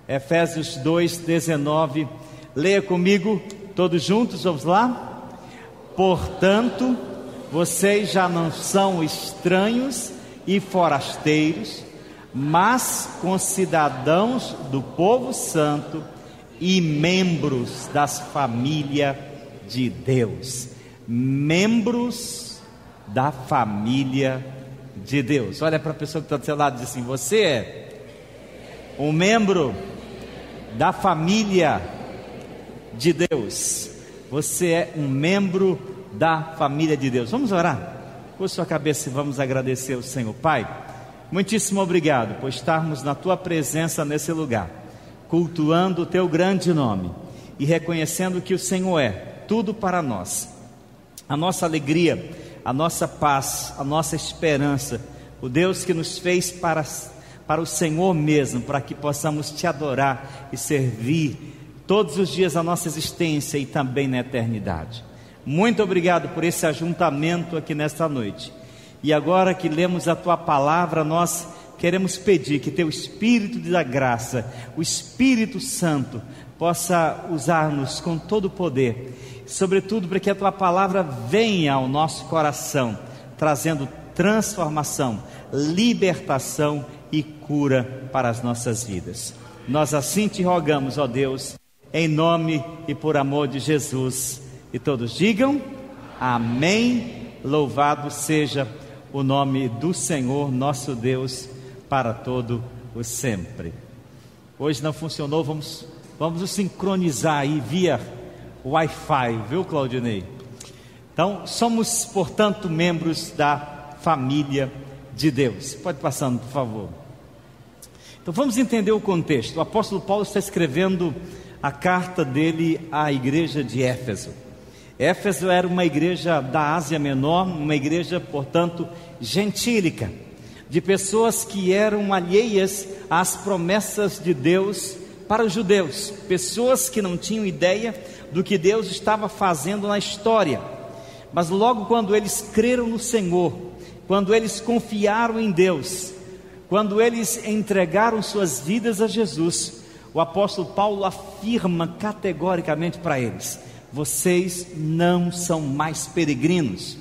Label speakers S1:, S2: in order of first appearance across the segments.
S1: Efésios 2:19. Leia comigo, todos juntos, vamos lá? Portanto, vocês já não são estranhos e forasteiros, mas concidadãos do povo santo e membros das famílias de Deus. Membros da família de Deus. Olha para a pessoa que está do seu lado e diz assim: você é um membro da família de Deus. Você é um membro da família de Deus. Vamos orar? Por sua cabeça e vamos agradecer ao Senhor. Pai, muitíssimo obrigado por estarmos na tua presença nesse lugar, cultuando o teu grande nome e reconhecendo que o Senhor é tudo para nós, a nossa alegria, a nossa paz, a nossa esperança, o Deus que nos fez para o Senhor mesmo, para que possamos te adorar e servir todos os dias da nossa existência e também na eternidade. Muito obrigado por esse ajuntamento aqui nesta noite. E agora que lemos a tua palavra, nós queremos pedir que teu Espírito da graça, o Espírito Santo, possa usar-nos com todo o poder, sobretudo para que a tua palavra venha ao nosso coração, trazendo transformação, libertação e cura para as nossas vidas. Nós assim te rogamos, ó Deus, em nome e por amor de Jesus. E todos digam amém. Louvado seja o nome do Senhor nosso Deus para todo o sempre. Hoje não funcionou, vamos nos sincronizar aí via Wi-Fi, viu, Claudinei? Então, somos, portanto, membros da família de Deus. Pode passando, por favor. Então, vamos entender o contexto. O apóstolo Paulo está escrevendo a carta dele à igreja de Éfeso. Éfeso era uma igreja da Ásia Menor, uma igreja, portanto, gentílica, de pessoas que eram alheias às promessas de Deus para os judeus, pessoas que não tinham ideia do que Deus estava fazendo na história. Mas logo quando eles creram no Senhor, quando eles confiaram em Deus, quando eles entregaram suas vidas a Jesus, o apóstolo Paulo afirma categoricamente para eles: vocês não são mais peregrinos,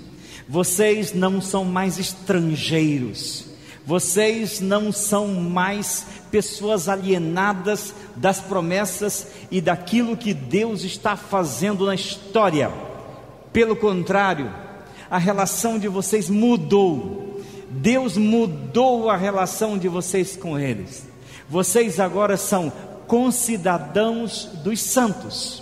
S1: vocês não são mais estrangeiros, vocês não são mais pessoas alienadas das promessas e daquilo que Deus está fazendo na história. Pelo contrário, a relação de vocês mudou. Deus mudou a relação de vocês com eles. Vocês agora são concidadãos dos santos.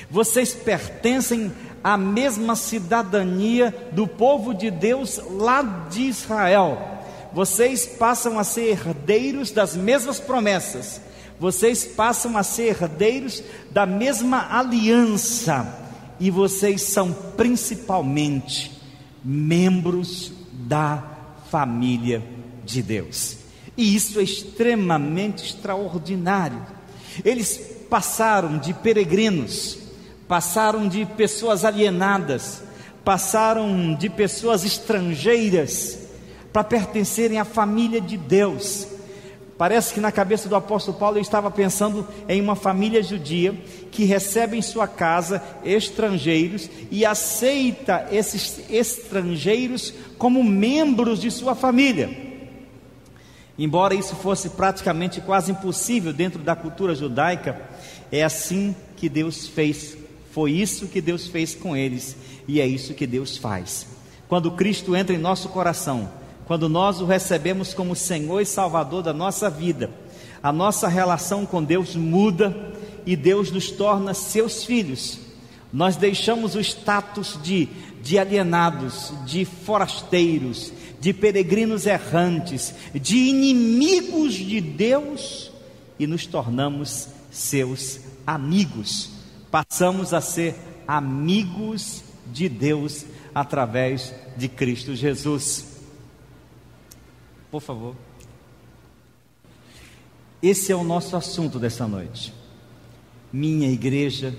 S1: Vocês pertencem à mesma cidadania do povo de Deus lá de Israel. Vocês passam a ser herdeiros das mesmas promessas. Vocês passam a ser herdeiros da mesma aliança. E vocês são principalmente membros da família de Deus. E isso é extremamente extraordinário. Eles passaram de peregrinos, passaram de pessoas alienadas, passaram de pessoas estrangeiras para pertencerem à família de Deus. Parece que na cabeça do apóstolo Paulo ele estava pensando em uma família judia que recebe em sua casa estrangeiros e aceita esses estrangeiros como membros de sua família. Embora isso fosse praticamente quase impossível dentro da cultura judaica, é assim que Deus fez. Foi isso que Deus fez com eles e é isso que Deus faz. Quando Cristo entra em nosso coração, quando nós o recebemos como Senhor e Salvador da nossa vida, a nossa relação com Deus muda e Deus nos torna seus filhos. Nós deixamos o status de alienados, de forasteiros, de peregrinos errantes, de inimigos de Deus e nos tornamos seus amigos. Passamos a ser amigos de Deus através de Cristo Jesus. Por favor. Esse é o nosso assunto dessa noite. Minha igreja,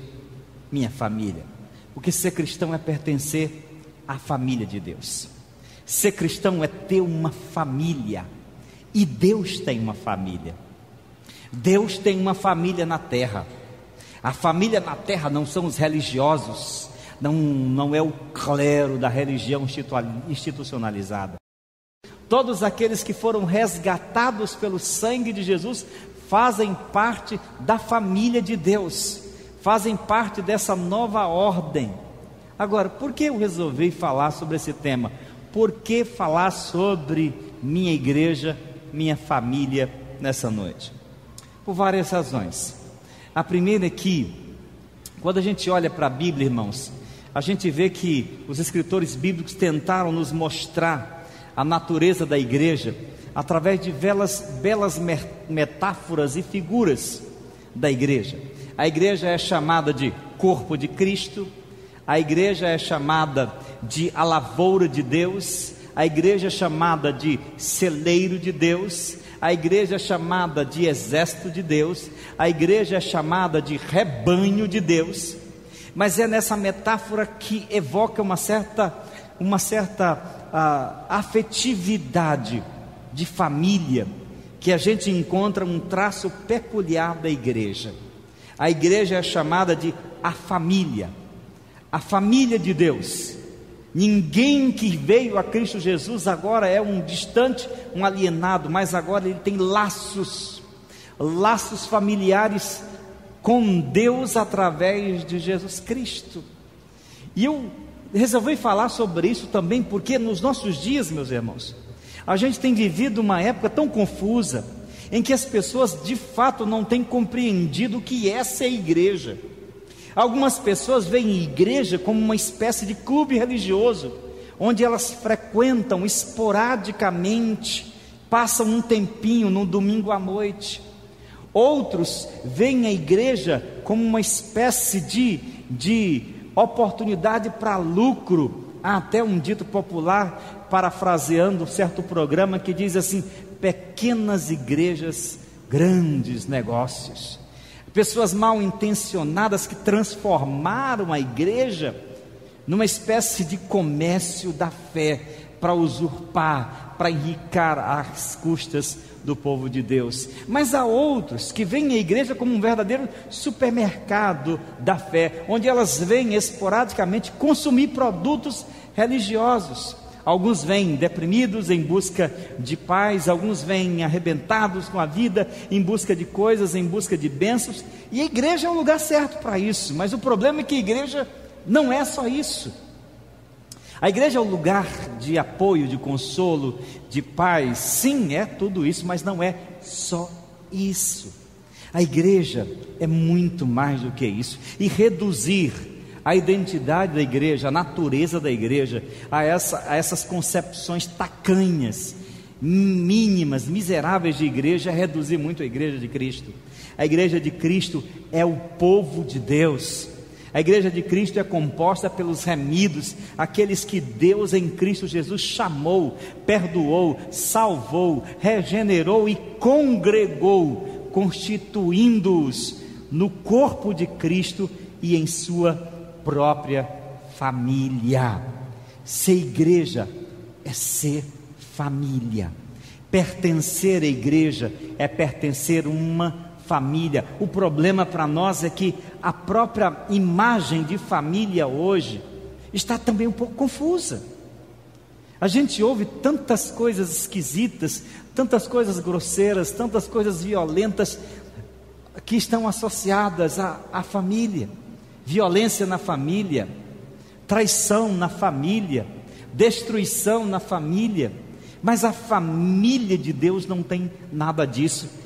S1: minha família. Porque ser cristão é pertencer à família de Deus. Ser cristão é ter uma família. E Deus tem uma família. Deus tem uma família na terra. A família na terra não são os religiosos, não é o clero da religião institucionalizada. Todos aqueles que foram resgatados pelo sangue de Jesus fazem parte da família de Deus, fazem parte dessa nova ordem. Agora, por que eu resolvi falar sobre esse tema? Por que falar sobre minha igreja, minha família nessa noite? Por várias razões. A primeira é que, quando a gente olha para a Bíblia, irmãos, a gente vê que os escritores bíblicos tentaram nos mostrar a natureza da igreja através de belas metáforas e figuras da igreja. A igreja é chamada de corpo de Cristo, a igreja é chamada de a lavoura de Deus, a igreja é chamada de celeiro de Deus, a igreja é chamada de exército de Deus, a igreja é chamada de rebanho de Deus. Mas é nessa metáfora que evoca uma certa afetividade de família que a gente encontra um traço peculiar da igreja. A igreja é chamada de a família de Deus. Ninguém que veio a Cristo Jesus agora é um distante, um alienado, mas agora ele tem laços familiares com Deus através de Jesus Cristo. E eu resolvi falar sobre isso também porque nos nossos dias, meus irmãos, a gente tem vivido uma época tão confusa, em que as pessoas de fato não têm compreendido o que é ser igreja. Algumas pessoas veem igreja como uma espécie de clube religioso, onde elas frequentam esporadicamente, passam um tempinho no domingo à noite. Outros veem a igreja como uma espécie de oportunidade para lucro. Há até um dito popular, parafraseando certo programa, que diz assim: pequenas igrejas, grandes negócios. Pessoas mal intencionadas que transformaram a igreja numa espécie de comércio da fé, para usurpar, para enriquecer às custas do povo de Deus. Mas há outros que veem a igreja como um verdadeiro supermercado da fé, onde elas vêm esporadicamente consumir produtos religiosos. Alguns vêm deprimidos em busca de paz, alguns vêm arrebentados com a vida, em busca de coisas, em busca de bênçãos, e a igreja é um lugar certo para isso. Mas o problema é que a igreja não é só isso. A igreja é um lugar de apoio, de consolo, de paz. Sim, é tudo isso, mas não é só isso. A igreja é muito mais do que isso. E reduzir a identidade da igreja, a natureza da igreja, a essas concepções tacanhas, mínimas, miseráveis de igreja, é reduzir muito a igreja de Cristo. A igreja de Cristo é o povo de Deus. A igreja de Cristo é composta pelos remidos, aqueles que Deus em Cristo Jesus chamou, perdoou, salvou, regenerou e congregou, constituindo-os no corpo de Cristo e em sua própria família. Ser igreja é ser família. Pertencer à igreja é pertencer a uma família. O problema para nós é que a própria imagem de família hoje está também um pouco confusa. A gente ouve tantas coisas esquisitas, tantas coisas grosseiras, tantas coisas violentas que estão associadas à família. Violência na família, traição na família, destruição na família. Mas a família de Deus não tem nada disso.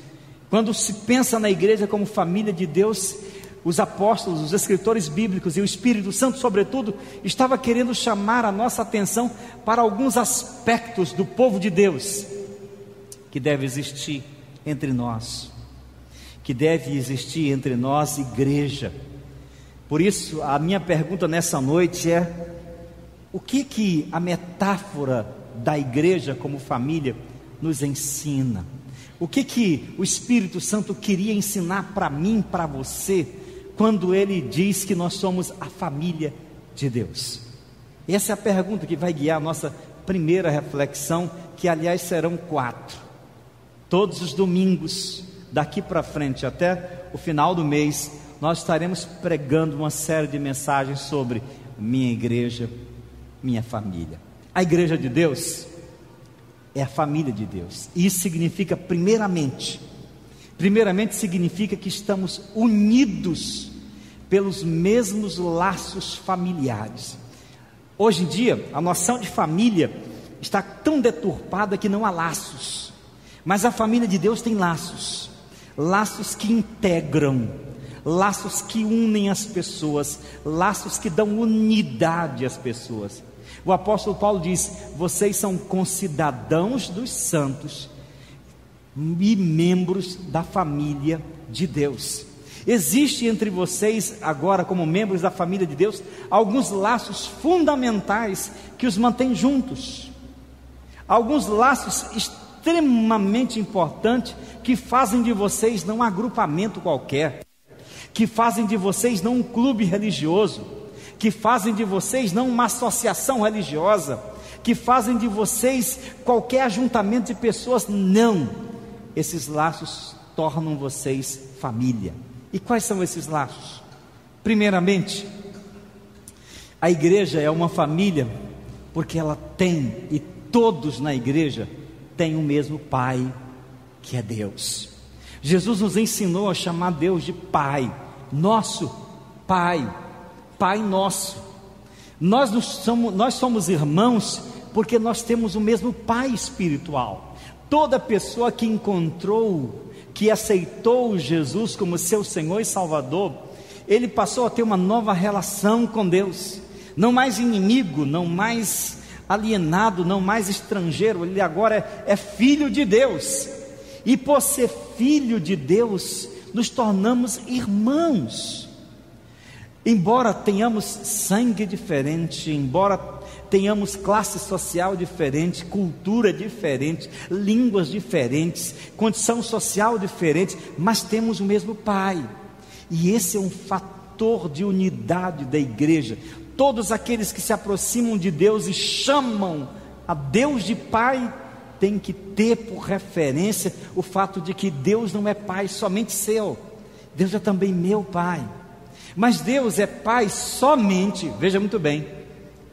S1: Quando se pensa na igreja como família de Deus, os apóstolos, os escritores bíblicos e o Espírito Santo, sobretudo, estava querendo chamar a nossa atenção para alguns aspectos do povo de Deus que deve existir entre nós, igreja. Por isso, a minha pergunta nessa noite é: o que a metáfora da igreja como família nos ensina? O que o Espírito Santo queria ensinar para mim, para você, quando ele diz que nós somos a família de Deus? Essa é a pergunta que vai guiar a nossa primeira reflexão, que aliás serão 4. Todos os domingos daqui para frente até o final do mês, nós estaremos pregando uma série de mensagens sobre minha igreja, minha família. A igreja de Deus é a família de Deus. E isso significa, primeiramente significa que estamos unidos pelos mesmos laços familiares. Hoje em dia, a noção de família está tão deturpada que não há laços. Mas a família de Deus tem laços. Laços que integram, laços que unem as pessoas, laços que dão unidade às pessoas. O apóstolo Paulo diz: vocês são concidadãos dos santos e membros da família de Deus. Existe entre vocês agora, como membros da família de Deus, alguns laços fundamentais que os mantêm juntos, alguns laços extremamente importantes que fazem de vocês não um agrupamento qualquer, que fazem de vocês não um clube religioso, que fazem de vocês não uma associação religiosa, que fazem de vocês qualquer ajuntamento de pessoas. Não, esses laços tornam vocês família. E quais são esses laços? Primeiramente, a igreja é uma família porque ela tem, e todos na igreja têm o mesmo Pai, que é Deus. Jesus nos ensinou a chamar Deus de Pai, nosso Pai, Pai nosso. Nós somos irmãos porque nós temos o mesmo Pai espiritual. Toda pessoa que encontrou, que aceitou Jesus como seu Senhor e Salvador, ele passou a ter uma nova relação com Deus, não mais inimigo, não mais alienado, não mais estrangeiro. Ele agora é filho de Deus, e por ser filho de Deus, nos tornamos irmãos. Embora tenhamos sangue diferente, embora tenhamos classe social diferente, cultura diferente, línguas diferentes, condição social diferente, mas temos o mesmo Pai. E esse é um fator de unidade da igreja. Todos aqueles que se aproximam de Deus e chamam a Deus de Pai, têm que ter por referência o fato de que Deus não é Pai somente seu, Deus é também meu Pai. Mas Deus é Pai somente, veja muito bem,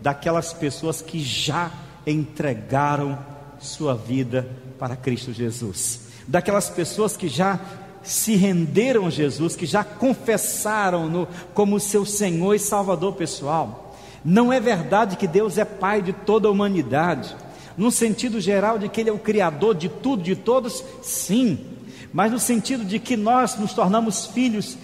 S1: daquelas pessoas que já entregaram sua vida para Cristo Jesus, daquelas pessoas que já se renderam a Jesus, que já confessaram-no como seu Senhor e Salvador pessoal. Não é verdade que Deus é Pai de toda a humanidade, no sentido geral de que Ele é o Criador de tudo, de todos, sim, mas no sentido de que nós nos tornamos filhos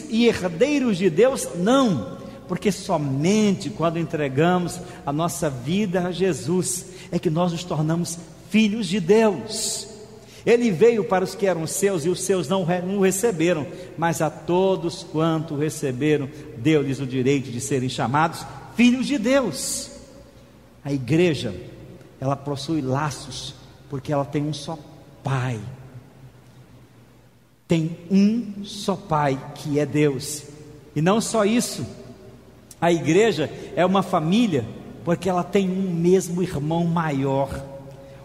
S1: e herdeiros de Deus, não, porque somente quando entregamos a nossa vida a Jesus, é que nós nos tornamos filhos de Deus. Ele veio para os que eram seus, e os seus não o receberam, mas a todos quanto receberam, deu-lhes o direito de serem chamados filhos de Deus. A igreja, ela possui laços, porque ela tem um só Pai, tem um só Pai, que é Deus. E não só isso, a igreja é uma família, porque ela tem um mesmo irmão maior.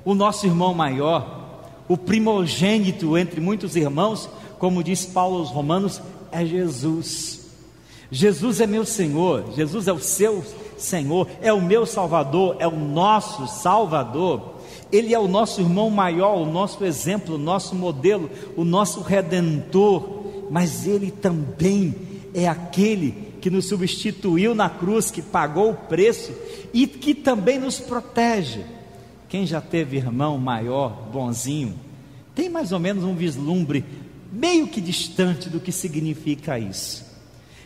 S1: O nosso irmão maior, o primogênito entre muitos irmãos, como diz Paulo aos Romanos, é Jesus. Jesus é meu Senhor, Jesus é o seu Senhor, é o meu Salvador, é o nosso Salvador. Ele é o nosso irmão maior, o nosso exemplo, o nosso modelo, o nosso Redentor. Mas Ele também é aquele que nos substituiu na cruz, que pagou o preço e que também nos protege. Quem já teve irmão maior, bonzinho, tem mais ou menos um vislumbre meio que distante do que significa isso.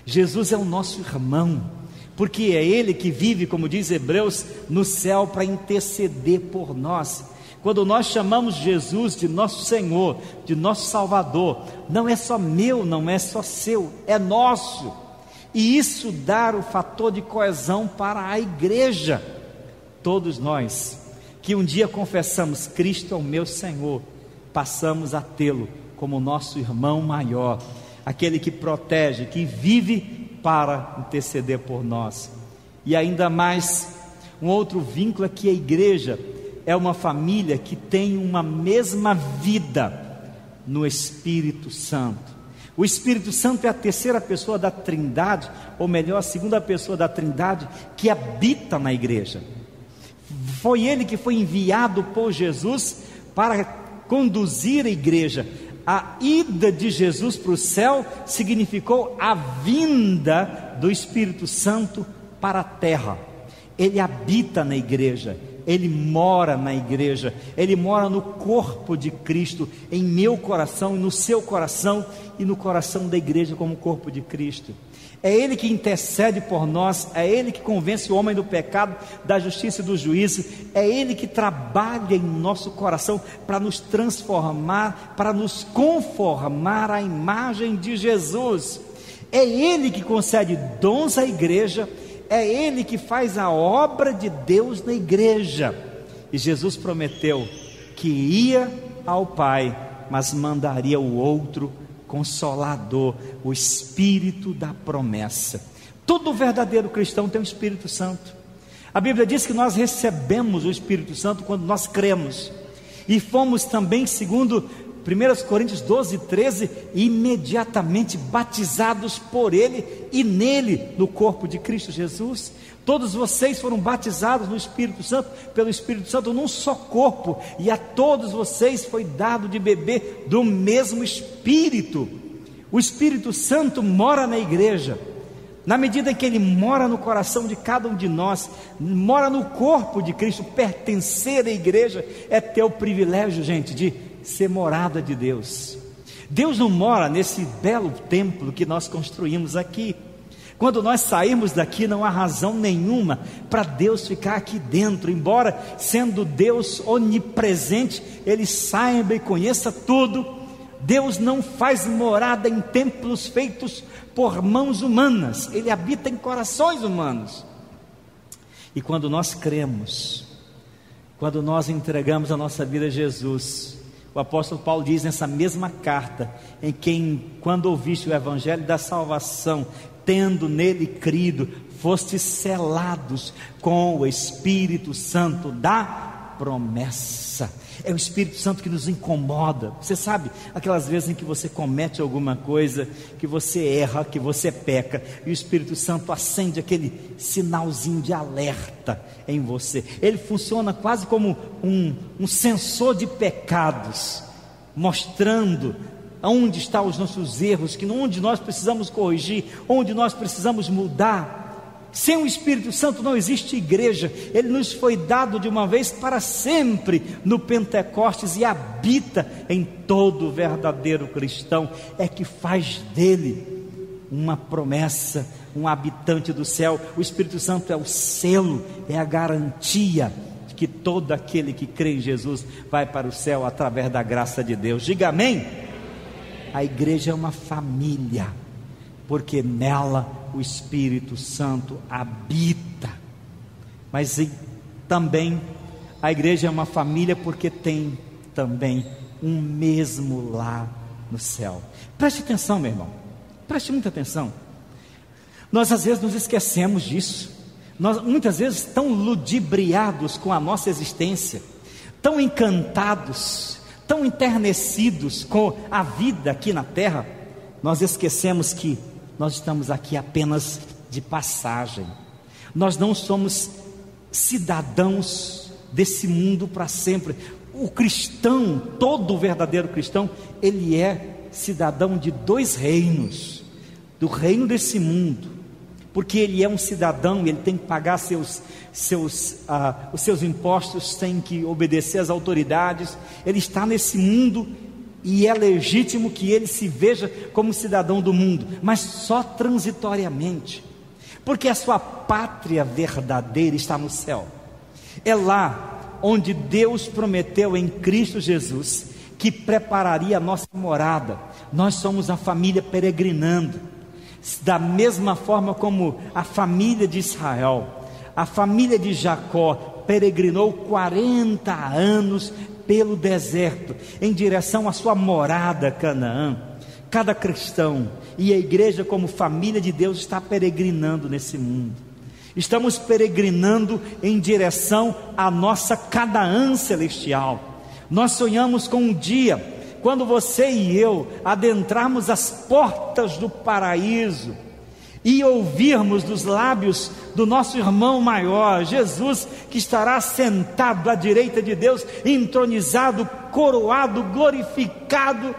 S1: Jesus é o nosso irmão, porque é Ele que vive, como diz Hebreus, no céu para interceder por nós. Quando nós chamamos Jesus de nosso Senhor, de nosso Salvador, não é só meu, não é só seu, é nosso. E isso dá o fator de coesão para a igreja. Todos nós que um dia confessamos Cristo é o meu Senhor, passamos a tê-lo como nosso irmão maior, aquele que protege, que vive para interceder por nós. E ainda mais, um outro vínculo é que a igreja é uma família que tem uma mesma vida, no Espírito Santo. O Espírito Santo é a terceira pessoa da Trindade, ou melhor, a segunda pessoa da Trindade, que habita na igreja. Foi ele que foi enviado por Jesus para conduzir a igreja. A ida de Jesus para o céu significou a vinda do Espírito Santo para a terra. Ele habita na igreja, ele mora na igreja, ele mora no corpo de Cristo, em meu coração, no seu coração e no coração da igreja como corpo de Cristo. É ele que intercede por nós, é ele que convence o homem do pecado, da justiça e do juízo, é ele que trabalha em nosso coração para nos transformar, para nos conformar à imagem de Jesus. É ele que concede dons à igreja, é ele que faz a obra de Deus na igreja. E Jesus prometeu que ia ao Pai, mas mandaria o outro Consolador, o Espírito da promessa. Todo verdadeiro cristão tem o Espírito Santo. A Bíblia diz que nós recebemos o Espírito Santo quando nós cremos, e fomos também, segundo 1 Coríntios 12, 13, imediatamente batizados por ele e nele, no corpo de Cristo Jesus. Todos vocês foram batizados no Espírito Santo, pelo Espírito Santo, num só corpo, e a todos vocês foi dado de beber do mesmo Espírito. O Espírito Santo mora na igreja. Na medida que ele mora no coração de cada um de nós, mora no corpo de Cristo. Pertencer à igreja é ter o privilégio, gente, de ser morada de Deus. Deus não mora nesse belo templo que nós construímos aqui. Quando nós sairmos daqui, não há razão nenhuma para Deus ficar aqui dentro. Embora sendo Deus onipresente, ele saiba e conheça tudo. Deus não faz morada em templos feitos por mãos humanas, ele habita em corações humanos. E quando nós cremos, quando nós entregamos a nossa vida a Jesus, o apóstolo Paulo diz nessa mesma carta, em quem, quando ouviste o evangelho da salvação, tendo nele crido, fostes selados com o Espírito Santo da promessa. É o Espírito Santo que nos incomoda. Você sabe, aquelas vezes em que você comete alguma coisa, que você erra, que você peca, e o Espírito Santo acende aquele sinalzinho de alerta em você. Ele funciona quase como um sensor de pecados, mostrando onde estão os nossos erros, onde nós precisamos corrigir, onde nós precisamos mudar. Sem o Espírito Santo não existe igreja. Ele nos foi dado de uma vez para sempre no Pentecostes e habita em todo verdadeiro cristão. É que faz dele uma promessa, um habitante do céu. O Espírito Santo é o selo, é a garantia de que todo aquele que crê em Jesus vai para o céu através da graça de Deus. Diga amém. A igreja é uma família, porque nela o Espírito Santo habita. Mas também a igreja é uma família porque tem também um mesmo lar no céu. Preste atenção, meu irmão, preste muita atenção. Nós às vezes nos esquecemos disso. Nós muitas vezes tão ludibriados com a nossa existência, tão encantados, tão enternecidos com a vida aqui na terra, nós esquecemos que nós estamos aqui apenas de passagem. Nós não somos cidadãos desse mundo para sempre. O cristão, todo verdadeiro cristão, ele é cidadão de dois reinos: do reino desse mundo, porque ele é um cidadão, ele tem que pagar os seus impostos, tem que obedecer às autoridades. Ele está nesse mundo e é legítimo que ele se veja como cidadão do mundo, mas só transitoriamente, porque a sua pátria verdadeira está no céu. É lá onde Deus prometeu em Cristo Jesus que prepararia a nossa morada. Nós somos a família peregrinando, da mesma forma como a família de Israel, a família de Jacó peregrinou 40 anos pelo deserto, em direção à sua morada Canaã. Cada cristão e a igreja como família de Deus está peregrinando nesse mundo. Estamos peregrinando em direção à nossa Canaã celestial. Nós sonhamos com um dia quando você e eu adentrarmos as portas do paraíso e ouvirmos dos lábios do nosso irmão maior, Jesus, que estará sentado à direita de Deus, entronizado, coroado, glorificado,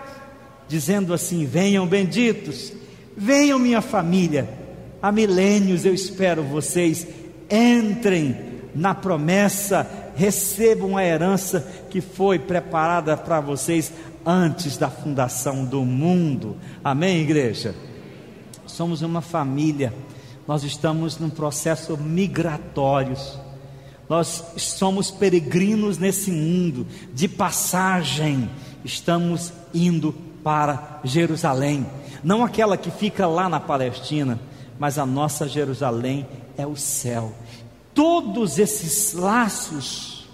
S1: dizendo assim: venham benditos, venham minha família, há milênios eu espero vocês, entrem na promessa, recebam a herança que foi preparada para vocês antes da fundação do mundo. Amém, igreja? Somos uma família, nós estamos num processo migratório, nós somos peregrinos nesse mundo, de passagem, estamos indo para Jerusalém, não aquela que fica lá na Palestina, mas a nossa Jerusalém é o céu. Todos esses laços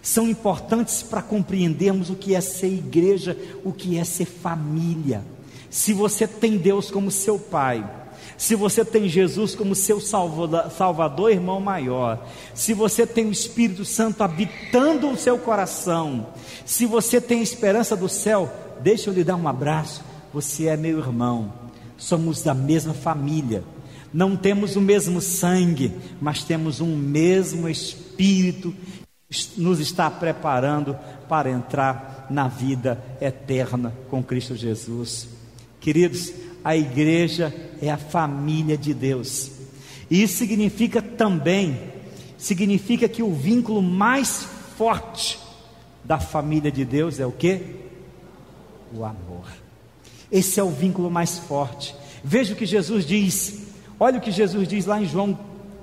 S1: são importantes para compreendermos o que é ser igreja, o que é ser família. Se você tem Deus como seu Pai, se você tem Jesus como seu Salvador, irmão maior, se você tem o Espírito Santo habitando o seu coração, se você tem esperança do céu, deixa eu lhe dar um abraço, você é meu irmão, somos da mesma família, não temos o mesmo sangue, mas temos um mesmo Espírito, nos está preparando para entrar na vida eterna com Cristo Jesus. Queridos, a igreja é a família de Deus, e isso significa que o vínculo mais forte da família de Deus é o quê? O amor. Esse é o vínculo mais forte. Veja o que Jesus diz, olha o que Jesus diz lá em João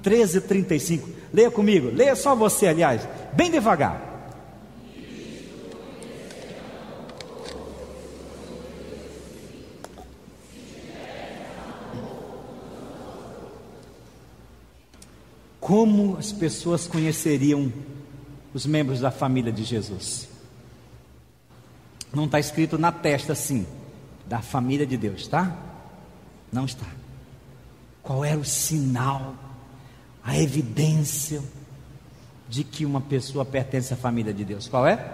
S1: 13:35, leia comigo, leia só você, aliás, bem devagar. Como as pessoas conheceriam os membros da família de Jesus? Não está escrito na testa assim, da família de Deus, tá? Não está. Qual era o sinal, a evidência de que uma pessoa pertence à família de Deus? Qual é?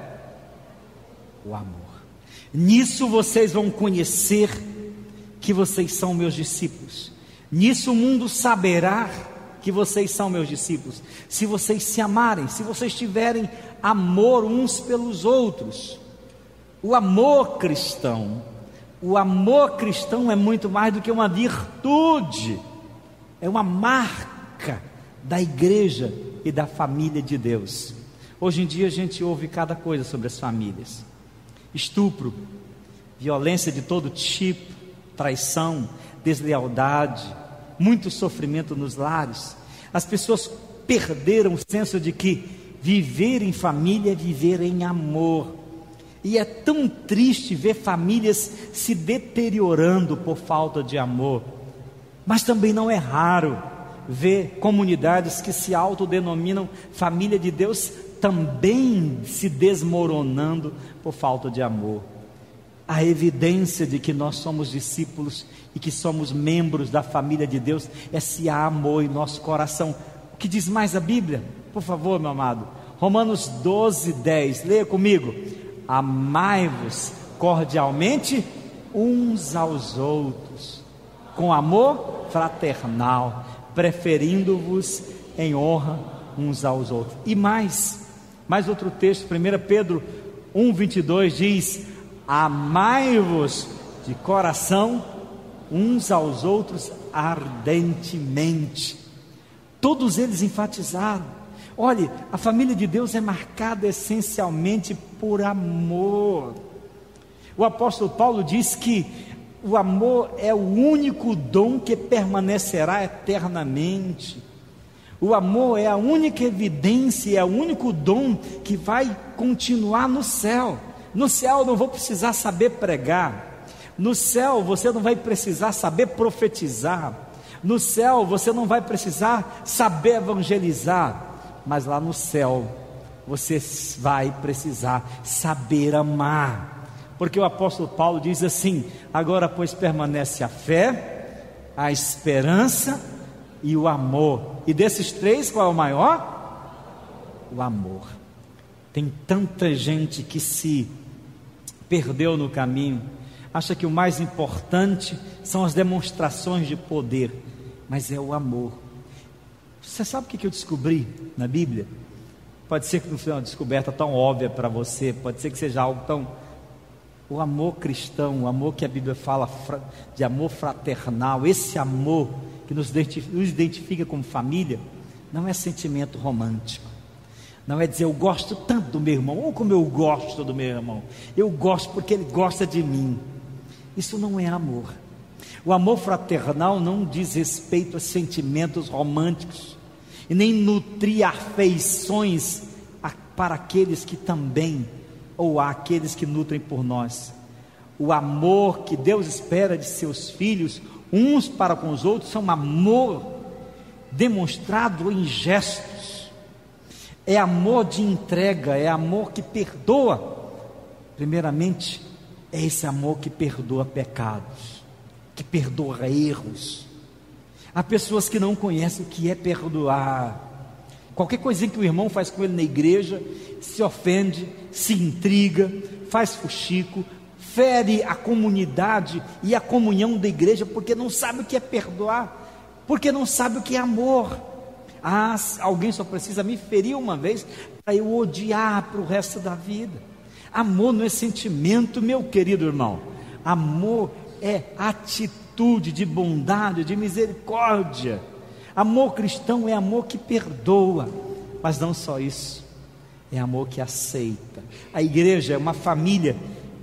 S1: O amor. Nisso vocês vão conhecer que vocês são meus discípulos. Nisso o mundo saberá que vocês são meus discípulos, se vocês se amarem, se vocês tiverem amor uns pelos outros. O amor cristão é muito mais do que uma virtude, é uma marca da igreja e da família de Deus. Hoje em dia a gente ouve cada coisa sobre as famílias: estupro, violência de todo tipo, traição, deslealdade, muito sofrimento nos lares. As pessoas perderam o senso de que viver em família é viver em amor, e é tão triste ver famílias se deteriorando por falta de amor. Mas também não é raro ver comunidades que se autodenominam família de Deus também se desmoronando por falta de amor. A evidência de que nós somos discípulos e que somos membros da família de Deus é se há amor em nosso coração. O que diz mais a Bíblia? Por favor, meu amado, Romanos 12:10, leia comigo: amai-vos cordialmente uns aos outros, com amor fraternal, preferindo-vos em honra uns aos outros. E mais outro texto, 1 Pedro 1:22 diz: amai-vos de coração uns aos outros ardentemente. Todos eles enfatizaram: olhe, a família de Deus é marcada essencialmente por amor. O apóstolo Paulo diz que o amor é o único dom que permanecerá eternamente. O amor é a única evidência, é o único dom que vai continuar no céu. No céu eu não vou precisar saber pregar, no céu você não vai precisar saber profetizar, no céu você não vai precisar saber evangelizar, mas lá no céu você vai precisar saber amar, porque o apóstolo Paulo diz assim: agora pois permanece a fé, a esperança e o amor, e desses três qual é o maior? O amor. Tem tanta gente que se perdeu no caminho, acha que o mais importante são as demonstrações de poder, mas é o amor. Você sabe o que eu descobri na Bíblia? Pode ser que não seja uma descoberta tão óbvia para você, pode ser que seja algo tão... O amor cristão, o amor que a Bíblia fala de amor fraternal, esse amor que nos identifica como família, não é sentimento romântico, não é dizer eu gosto tanto do meu irmão, ou como eu gosto do meu irmão, eu gosto porque ele gosta de mim. Isso não é amor. O amor fraternal não diz respeito a sentimentos românticos, e nem nutrir afeições para aqueles que também, ou àqueles que nutrem por nós. O amor que Deus espera de seus filhos, uns para com os outros, é um amor demonstrado em gestos, é amor de entrega, é amor que perdoa. Primeiramente, é esse amor que perdoa pecados, que perdoa erros. Há pessoas que não conhecem o que é perdoar. Qualquer coisinha que o irmão faz com ele na igreja, se ofende, se intriga, faz fuxico, fere a comunidade e a comunhão da igreja, porque não sabe o que é perdoar, porque não sabe o que é amor. Alguém só precisa me ferir uma vez para eu odiar para o resto da vida. Amor não é sentimento, meu querido irmão. Amor é atitude de bondade, de misericórdia. Amor cristão é amor que perdoa, mas não só isso, é amor que aceita. A igreja é uma família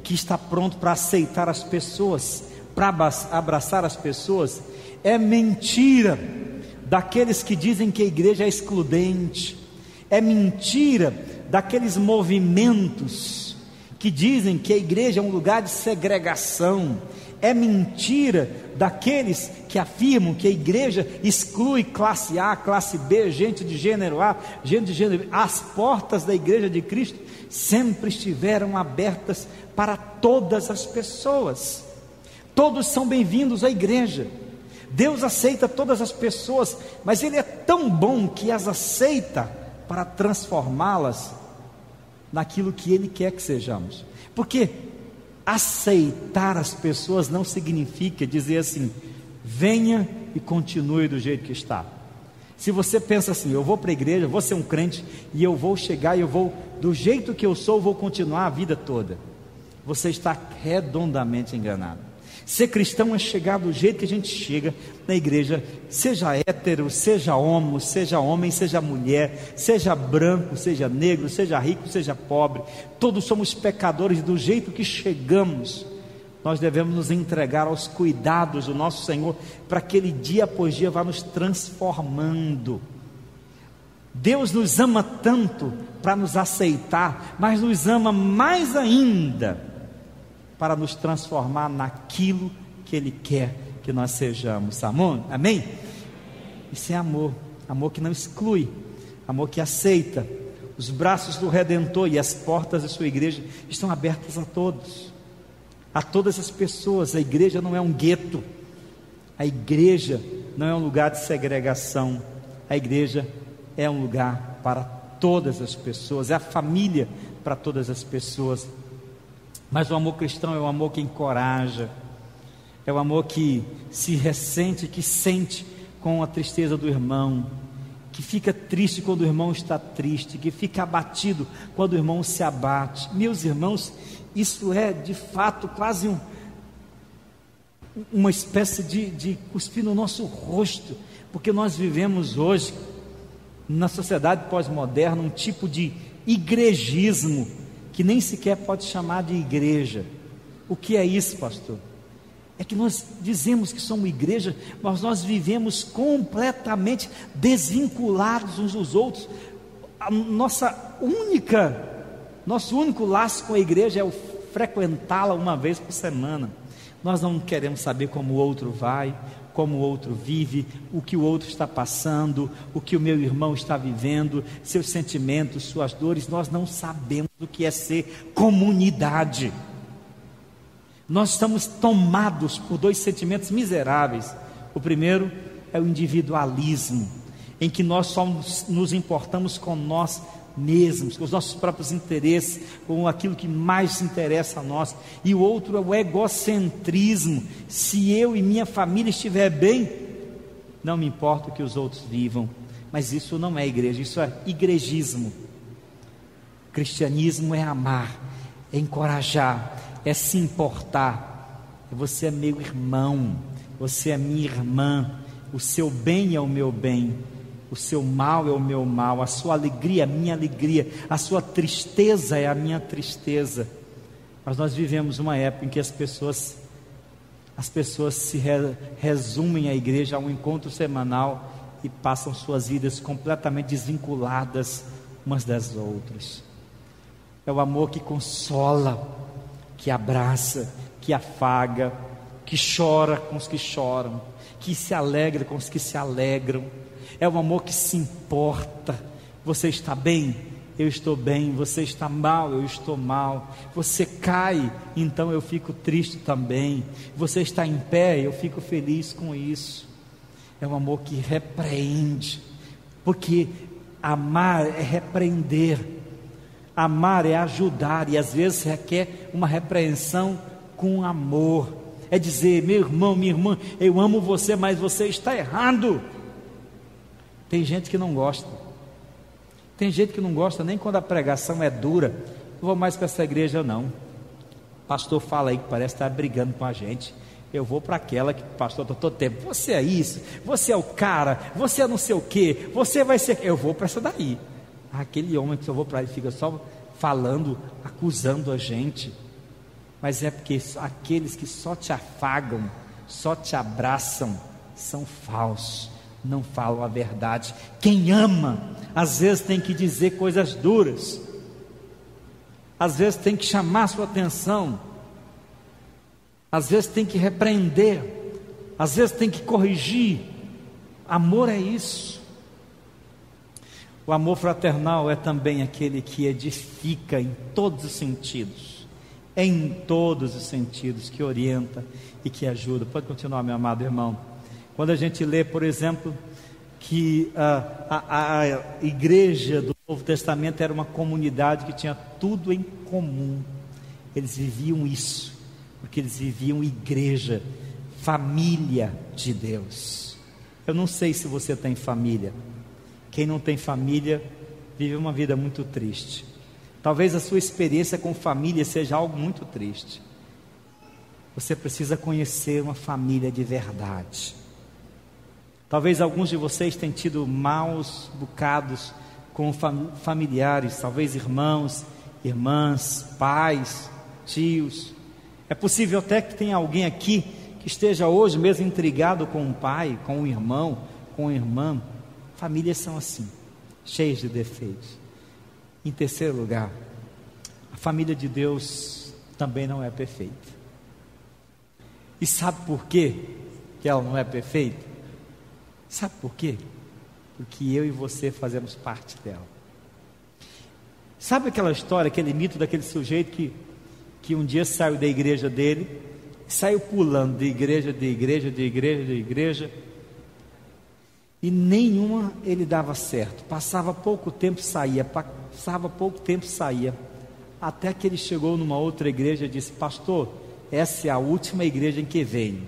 S1: que está pronto para aceitar as pessoas, para abraçar as pessoas. É mentira daqueles que dizem que a igreja é excludente, é mentira daqueles movimentos que dizem que a igreja é um lugar de segregação, é mentira daqueles que afirmam que a igreja exclui classe A, classe B, gente de gênero A, gente de gênero B. As portas da igreja de Cristo sempre estiveram abertas para todas as pessoas. Todos são bem-vindos à igreja. Deus aceita todas as pessoas, mas Ele é tão bom que as aceita para transformá-las naquilo que Ele quer que sejamos. Porque aceitar as pessoas não significa dizer assim, venha e continue do jeito que está. Se você pensa assim, eu vou para a igreja, vou ser um crente e eu vou chegar e eu vou, do jeito que eu sou, vou continuar a vida toda, você está redondamente enganado. Ser cristão é chegar do jeito que a gente chega na igreja, seja hétero, seja homo, seja homem, seja mulher, seja branco, seja negro, seja rico, seja pobre, todos somos pecadores. Do jeito que chegamos, nós devemos nos entregar aos cuidados do nosso Senhor, para que Ele dia após dia vá nos transformando. Deus nos ama tanto para nos aceitar, mas nos ama mais ainda para nos transformar naquilo que Ele quer que nós sejamos. Amém? Isso é amor, amor que não exclui, amor que aceita. Os braços do Redentor e as portas da sua igreja estão abertas a todos, a todas as pessoas. A igreja não é um gueto, a igreja não é um lugar de segregação, a igreja é um lugar para todas as pessoas, é a família para todas as pessoas. Mas o amor cristão é o amor que encoraja, é o amor que se ressente, que sente com a tristeza do irmão, que fica triste quando o irmão está triste, que fica abatido quando o irmão se abate. Meus irmãos, isso é de fato quase uma espécie de cuspir no nosso rosto, porque nós vivemos hoje, na sociedade pós-moderna, um tipo de igrejismo, que nem sequer pode chamar de igreja. O que é isso, pastor? É que nós dizemos que somos igreja, mas nós vivemos completamente desvinculados uns dos outros. Nosso único laço com a igreja é o frequentá-la uma vez por semana. Nós não queremos saber como o outro vai, como o outro vive, o que o outro está passando, o que o meu irmão está vivendo, seus sentimentos, suas dores. Nós não sabemos o que é ser comunidade. Nós estamos tomados por dois sentimentos miseráveis. O primeiro é o individualismo, em que nós só nos importamos com nós mesmos, com os nossos próprios interesses, com aquilo que mais interessa a nós. E o outro é o egocentrismo. Se eu e minha família estiver bem, não me importa o que os outros vivam. Mas isso não é igreja, isso é igrejismo. Cristianismo é amar, é encorajar, é se importar. Você é meu irmão, você é minha irmã, o seu bem é o meu bem, o seu mal é o meu mal, a sua alegria é a minha alegria, a sua tristeza é a minha tristeza. Mas nós vivemos uma época em que as pessoas se resumem à igreja, a um encontro semanal, e passam suas vidas completamente desvinculadas umas das outras. É o amor que consola, que abraça, que afaga, que chora com os que choram, que se alegra com os que se alegram. É o amor que se importa. Você está bem? Eu estou bem. Você está mal? Eu estou mal. Você cai? Então eu fico triste também. Você está em pé? Eu fico feliz com isso. É um amor que repreende, porque amar é repreender, amar é ajudar, e às vezes requer uma repreensão com amor. É dizer: meu irmão, minha irmã, eu amo você, mas você está errado. Tem gente que não gosta, tem gente que não gosta nem quando a pregação é dura. Não vou mais para essa igreja não, o pastor fala aí que parece estar brigando com a gente. Eu vou para aquela que o pastor está todo tempo: você é isso, você é o cara, você é não sei o que, você vai ser. Eu vou para essa daí. Aquele homem que eu vou para ele fica só falando, acusando a gente. Mas é porque aqueles que só te afagam, só te abraçam, são falsos, não falam a verdade. Quem ama, às vezes tem que dizer coisas duras, às vezes tem que chamar a sua atenção, às vezes tem que repreender, às vezes tem que corrigir. Amor é isso. O amor fraternal é também aquele que edifica em todos os sentidos, em todos os sentidos, que orienta e que ajuda. Pode continuar, meu amado irmão. Quando a gente lê, por exemplo, que a igreja do Novo Testamento era uma comunidade que tinha tudo em comum. Eles viviam isso, porque eles viviam igreja, família de Deus. Eu não sei se você tem família. Quem não tem família vive uma vida muito triste. Talvez a sua experiência com família seja algo muito triste. Você precisa conhecer uma família de verdade. Talvez alguns de vocês tenham tido maus bocados com familiares, talvez irmãos, irmãs, pais, tios. É possível até que tenha alguém aqui que esteja hoje mesmo intrigado com um pai, com um irmão, com uma irmã. Famílias são assim, cheias de defeitos. Em terceiro lugar, a família de Deus também não é perfeita. E sabe por quê que ela não é perfeita? Sabe por quê? Porque eu e você fazemos parte dela. Sabe aquela história, aquele mito daquele sujeito que um dia saiu da igreja dele, saiu pulando de igreja, e nenhuma ele dava certo. Passava pouco tempo, saía, até que ele chegou numa outra igreja e disse: pastor, essa é a última igreja em que venho.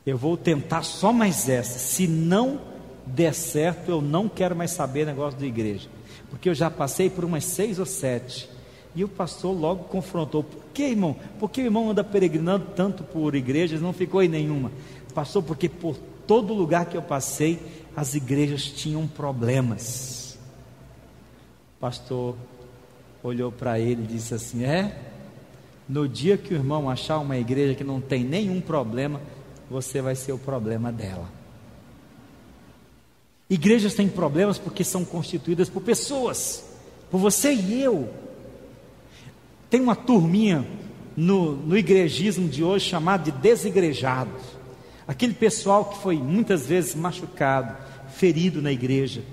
S1: Eu vou tentar só mais essa. Se não der certo, eu não quero mais saber negócio de igreja, porque eu já passei por umas 6 ou 7. E o pastor logo confrontou: por que, irmão? Por que o irmão anda peregrinando tanto por igrejas, não ficou em nenhuma? Pastor, porque por todo lugar que eu passei, as igrejas tinham problemas. O pastor olhou para ele e disse assim: no dia que o irmão achar uma igreja que não tem nenhum problema, você vai ser o problema dela. Igrejas têm problemas porque são constituídas por pessoas, por você e eu. Tem uma turminha no igrejismo de hoje chamada de desigrejados. Aquele pessoal que foi muitas vezes machucado, ferido na igreja.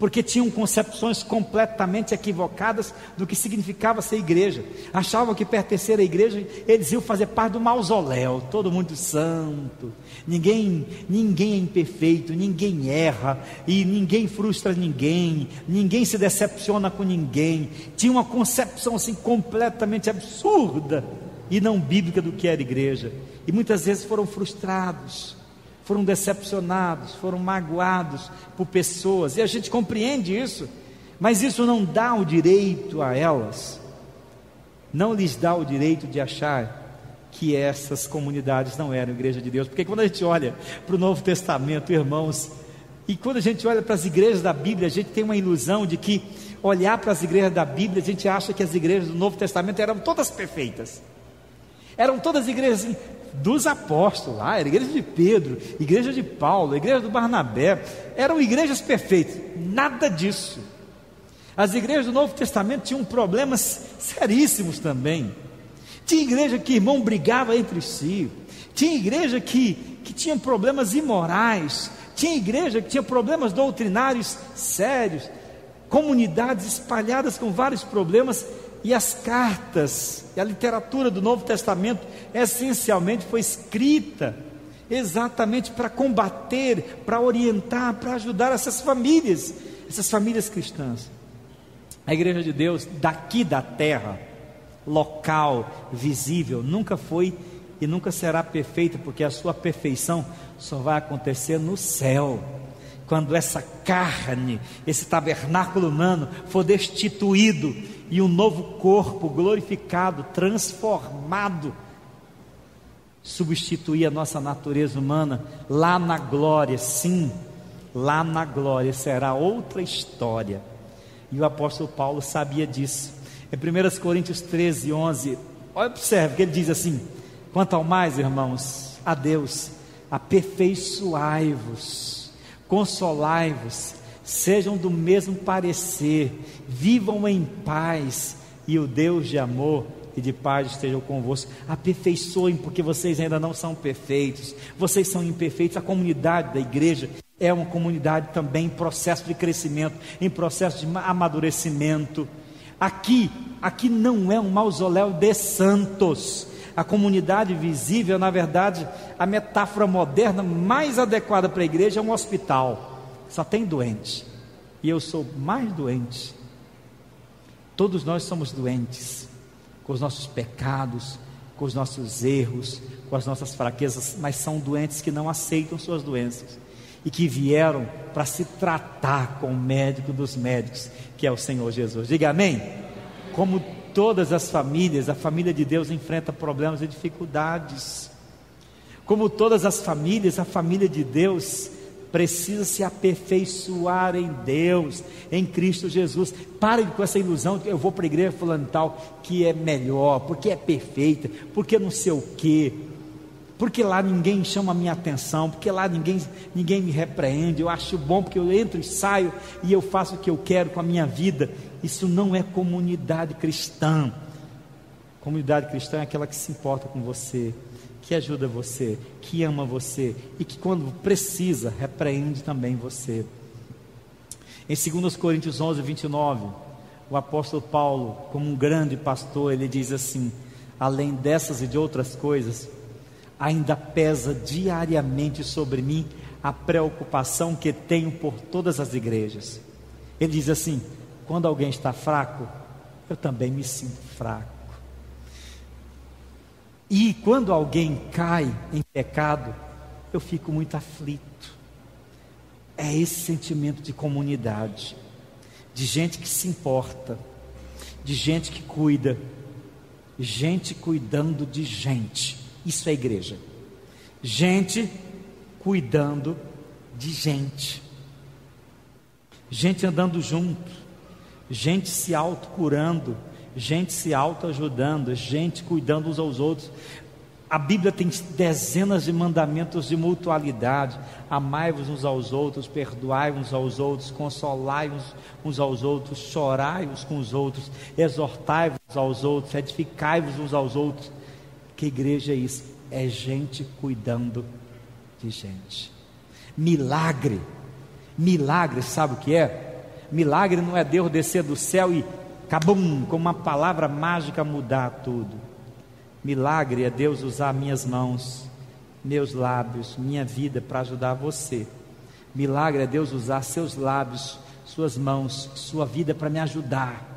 S1: porque tinham concepções completamente equivocadas do que significava ser igreja. Achavam que pertencer à igreja, eles iam fazer parte do mausoléu, todo mundo santo, ninguém é imperfeito, ninguém erra, e ninguém frustra ninguém se decepciona com ninguém. Tinha uma concepção assim completamente absurda e não bíblica do que era igreja, e muitas vezes foram frustrados, foram decepcionados, foram magoados por pessoas, e a gente compreende isso, mas isso não dá o direito a elas, não lhes dá o direito de achar que essas comunidades não eram igreja de Deus. Porque quando a gente olha para o Novo Testamento, irmãos, e quando a gente olha para as igrejas da Bíblia, a gente tem uma ilusão de que olhar para as igrejas da Bíblia, a gente acha que as igrejas do Novo Testamento eram todas perfeitas, eram todas igrejas assim, dos apóstolos lá, era a igreja de Pedro, igreja de Paulo, a igreja do Barnabé, eram igrejas perfeitas. Nada disso. As igrejas do Novo Testamento tinham problemas seríssimos também. Tinha igreja que irmão brigava entre si, tinha igreja que tinha problemas imorais, tinha igreja que tinha problemas doutrinários sérios, comunidades espalhadas com vários problemas. E as cartas e a literatura do Novo Testamento essencialmente foi escrita exatamente para combater, para orientar, para ajudar essas famílias cristãs. A igreja de Deus daqui da terra, local, visível, nunca foi e nunca será perfeita, porque a sua perfeição só vai acontecer no céu, quando essa carne, esse tabernáculo humano for destituído e um novo corpo glorificado, transformado, substituir a nossa natureza humana lá na glória. Sim, lá na glória será outra história, e o apóstolo Paulo sabia disso. Em 1 Coríntios 13, 11, observe que ele diz assim: quanto ao mais, irmãos, a Deus aperfeiçoai-vos, consolai-vos, sejam do mesmo parecer, vivam em paz, e o Deus de amor e de paz estejam convosco. Aperfeiçoem, porque vocês ainda não são perfeitos, vocês são imperfeitos. A comunidade da igreja é uma comunidade também em processo de crescimento, em processo de amadurecimento. Aqui não é um mausoléu de santos. A comunidade visível, na verdade, a metáfora moderna mais adequada para a igreja é um hospital. Só tem doente, e eu sou mais doente. Todos nós somos doentes, com os nossos pecados, com os nossos erros, com as nossas fraquezas, mas são doentes que não aceitam suas doenças, e que vieram para se tratar com o médico dos médicos, que é o Senhor Jesus. Diga amém. Como todas as famílias, a família de Deus enfrenta problemas e dificuldades. Como todas as famílias, a família de Deus precisa se aperfeiçoar em Deus, em Cristo Jesus. Pare com essa ilusão de que eu vou para a igreja fulano tal, que é melhor, porque é perfeita, porque não sei o quê, porque lá ninguém chama a minha atenção, porque lá ninguém me repreende, eu acho bom porque eu entro e saio e eu faço o que eu quero com a minha vida. Isso não é comunidade cristã. Comunidade cristã é aquela que se importa com você, que ajuda você, que ama você, e que quando precisa, repreende também você. Em 2 Coríntios 11, 29, o apóstolo Paulo, como um grande pastor, ele diz assim: além dessas e de outras coisas, ainda pesa diariamente sobre mim a preocupação que tenho por todas as igrejas. Ele diz assim: quando alguém está fraco, eu também me sinto fraco. E quando alguém cai em pecado, eu fico muito aflito. É esse sentimento de comunidade, de gente que se importa, de gente que cuida, gente cuidando de gente. Isso é igreja. Gente cuidando de gente, gente andando junto, gente se autocurando, gente se autoajudando, gente cuidando uns aos outros. A Bíblia tem dezenas de mandamentos de mutualidade: amai-vos uns aos outros, perdoai uns aos outros, consolai uns aos outros, chorai uns com os outros, exortai-vos aos outros, edificai-vos uns aos outros. Que igreja é isso? É gente cuidando de gente. Milagre, sabe o que é? Milagre não é Deus descer do céu e cabum, com uma palavra mágica mudar tudo. Milagre é Deus usar minhas mãos, meus lábios, minha vida para ajudar você. Milagre é Deus usar seus lábios, suas mãos, sua vida para me ajudar.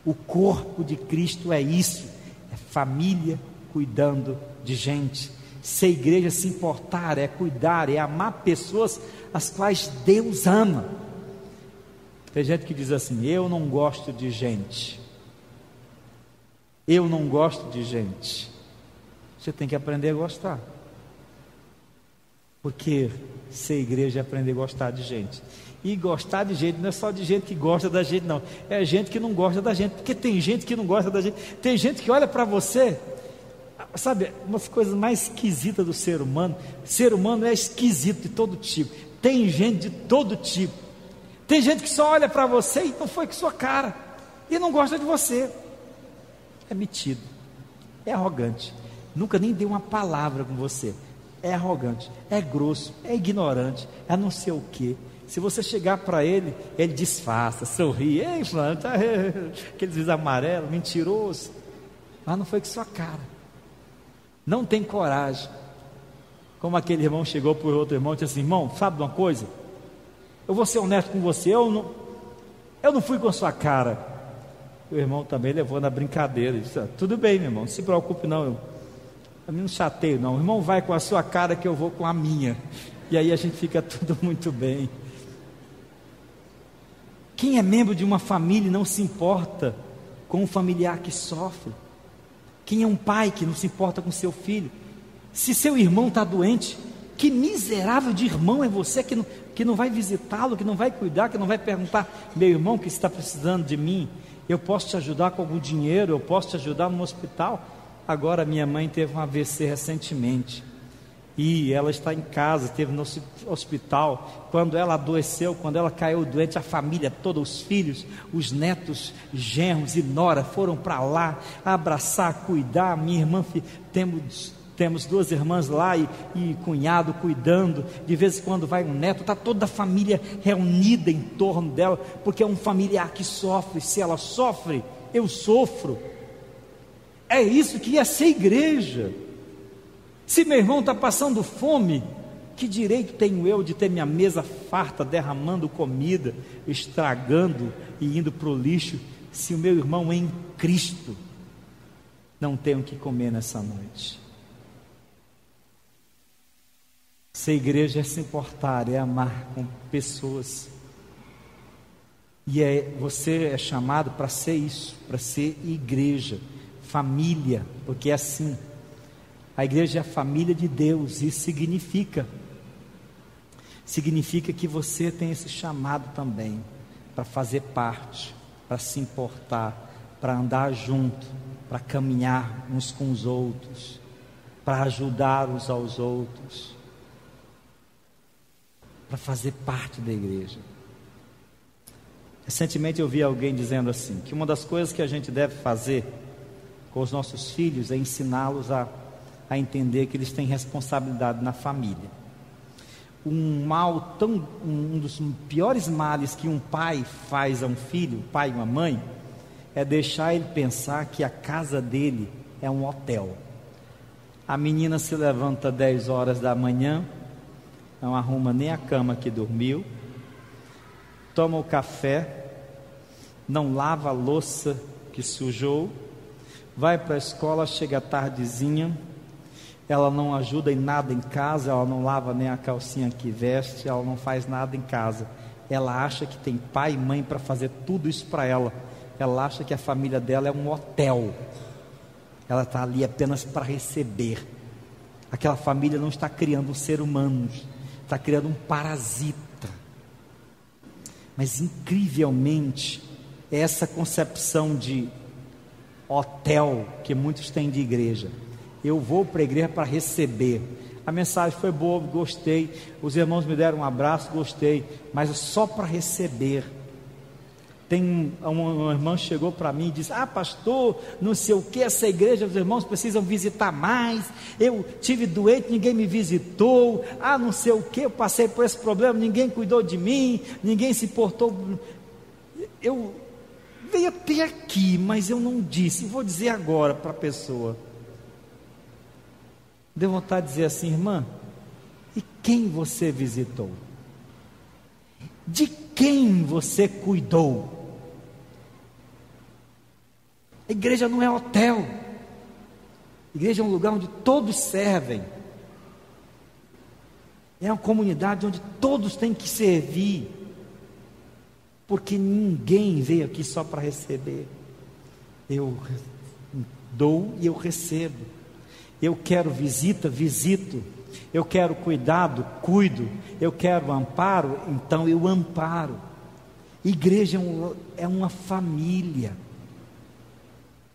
S1: O corpo de Cristo é isso, é família cuidando de gente. Ser igreja, se importar, é cuidar, é amar pessoas as quais Deus ama. Tem gente que diz assim: eu não gosto de gente. Eu não gosto de gente. Você tem que aprender a gostar. Porque ser igreja é aprender a gostar de gente. E gostar de gente não é só de gente que gosta da gente, não. É gente que não gosta da gente. Porque tem gente que não gosta da gente. Tem gente que olha para você, sabe, umas coisas mais esquisitas do ser humano. Ser humano é esquisito de todo tipo. Tem gente de todo tipo. Tem gente que só olha para você e não foi com sua cara. E não gosta de você. É metido. É arrogante. Nunca nem deu uma palavra com você. É arrogante, é grosso, é ignorante, é não sei o que. Se você chegar para ele, ele disfarça, sorri. Ei, fulano, tá, aqueles olhos amarelos, mentiroso. Mas não foi com sua cara. Não tem coragem. Como aquele irmão chegou para o outro irmão e disse assim: irmão, sabe de uma coisa? Eu vou ser honesto com você, eu não fui com a sua cara. O irmão também levou na brincadeira. Disse: tudo bem, meu irmão, não se preocupe não, eu não chateio não. O irmão vai com a sua cara que eu vou com a minha. E aí a gente fica tudo muito bem. Quem é membro de uma família e não se importa com um familiar que sofre? Quem é um pai que não se importa com seu filho? Se seu irmão está doente, que miserável de irmão é você que não vai visitá-lo, que não vai cuidar, que não vai perguntar: meu irmão que está precisando de mim, eu posso te ajudar com algum dinheiro, eu posso te ajudar no hospital? Agora minha mãe teve um AVC recentemente e ela está em casa, esteve no hospital. Quando ela adoeceu, quando ela caiu doente, a família toda, os filhos, os netos, genros e nora foram para lá abraçar, cuidar. Minha irmã, temos duas irmãs lá e cunhado cuidando. De vez em quando vai um neto, está toda a família reunida em torno dela, porque é um familiar que sofre. Se ela sofre, eu sofro. É isso que é ser igreja. Se meu irmão está passando fome, que direito tenho eu de ter minha mesa farta, derramando comida, estragando e indo para o lixo, se o meu irmão em Cristo não tem o que comer nessa noite? Ser igreja é se importar, é amar com pessoas. E você é chamado para ser isso, para ser igreja, família, porque é assim. A igreja é a família de Deus. Isso significa que você tem esse chamado também, para fazer parte, para se importar, para andar junto, para caminhar uns com os outros, para ajudar uns aos outros, para fazer parte da igreja. Recentemente eu vi alguém dizendo assim, que uma das coisas que a gente deve fazer com os nossos filhos é ensiná-los a entender que eles têm responsabilidade na família. Um dos piores males que um pai faz a um filho, um pai e uma mãe, é deixar ele pensar que a casa dele é um hotel. A menina se levanta 10 horas da manhã, não arruma nem a cama que dormiu, toma o café, não lava a louça que sujou, vai para a escola, chega tardezinha, ela não ajuda em nada em casa, ela não lava nem a calcinha que veste, ela não faz nada em casa. Ela acha que tem pai e mãe para fazer tudo isso para ela. Ela acha que a família dela é um hotel. Ela está ali apenas para receber. Aquela família não está criando um ser humano, está criando um parasita. Mas incrivelmente, essa concepção de hotel que muitos têm de igreja. Eu vou para a igreja para receber. A mensagem foi boa, gostei. Os irmãos me deram um abraço, gostei. Mas é só para receber. Uma irmã chegou para mim e disse: pastor, não sei o que, essa igreja, os irmãos precisam visitar mais. Eu tive doente, ninguém me visitou. Não sei o que, eu passei por esse problema, ninguém cuidou de mim, ninguém se importou. eu veio até aqui, mas eu não disse, vou dizer agora para a pessoa. Deu vontade de dizer assim: irmã, e quem você visitou? De quem você cuidou? A igreja não é hotel. A igreja é um lugar onde todos servem. É uma comunidade onde todos têm que servir. Porque ninguém veio aqui só para receber. Eu dou e eu recebo. Eu quero visita, visito. Eu quero cuidado, cuido. Eu quero amparo, então eu amparo. Igreja é uma família.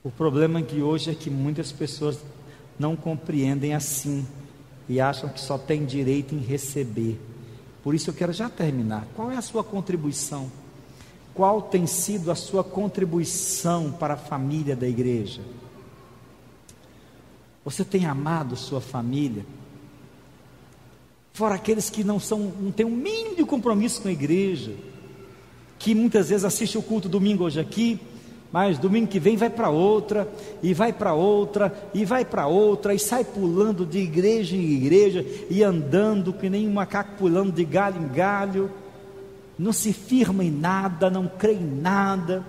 S1: O problema que hoje é que muitas pessoas não compreendem assim e acham que só tem direito em receber. Por isso eu quero já terminar. Qual é a sua contribuição? Qual tem sido a sua contribuição para a família da igreja? Você tem amado sua família? Fora aqueles que não têm um mínimo de compromisso com a igreja, que muitas vezes assiste o culto domingo hoje aqui, mas domingo que vem vai para outra, e vai para outra, e vai para outra, e sai pulando de igreja em igreja, e andando que nem um macaco pulando de galho em galho, não se firma em nada, não crê em nada.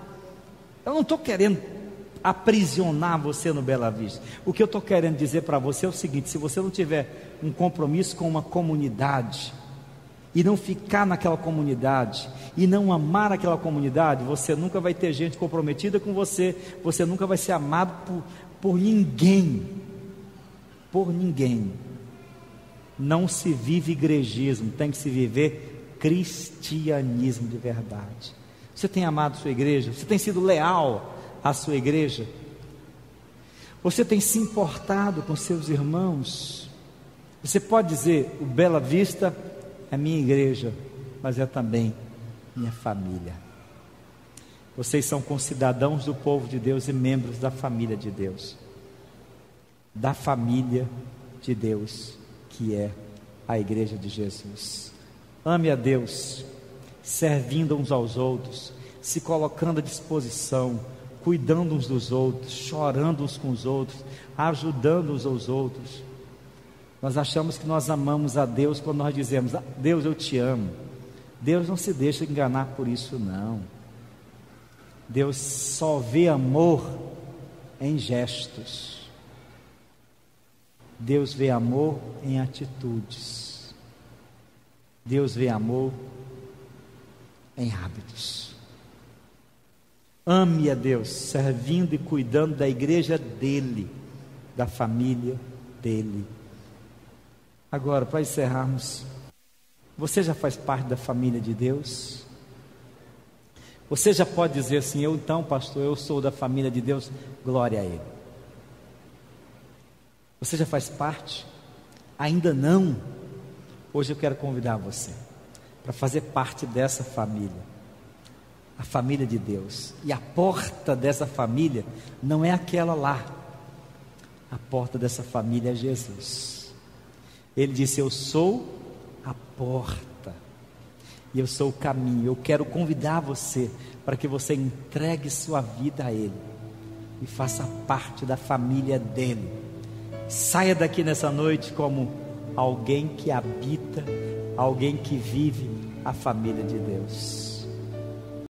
S1: Eu não estou querendo aprisionar você no Bela Vista. O que eu estou querendo dizer para você é o seguinte: se você não tiver um compromisso com uma comunidade, e não ficar naquela comunidade, e não amar aquela comunidade, você nunca vai ter gente comprometida com você, você nunca vai ser amado por ninguém, por ninguém. Não se vive igrejismo, tem que se viver cristianismo de verdade. Você tem amado sua igreja? Você tem sido leal à sua igreja? Você tem se importado com seus irmãos? Você pode dizer: o Bela Vista é minha igreja, mas é também minha família. Vocês são concidadãos do povo de Deus e membros da família de Deus, da família de Deus, que é a igreja de Jesus. Ame a Deus, servindo uns aos outros, se colocando à disposição, cuidando uns dos outros, chorando uns com os outros, ajudando uns aos outros. Nós achamos que nós amamos a Deus quando nós dizemos: Deus, eu te amo. Deus não se deixa enganar por isso, não. Deus só vê amor em gestos. Deus vê amor em atitudes. Deus vê amor em hábitos. Ame a Deus, servindo e cuidando da igreja dele, da família dele. Agora, para encerrarmos, você já faz parte da família de Deus? Você já pode dizer assim: eu então, pastor, eu sou da família de Deus, glória a Ele. Você já faz parte? Ainda não? Hoje eu quero convidar você para fazer parte dessa família, a família de Deus. E a porta dessa família não é aquela lá, a porta dessa família é Jesus. Ele disse: eu sou a porta, e eu sou o caminho. Eu quero convidar você para que você entregue sua vida a Ele e faça parte da família dele. Saia daqui nessa noite como alguém que habita, alguém que vive a família de Deus.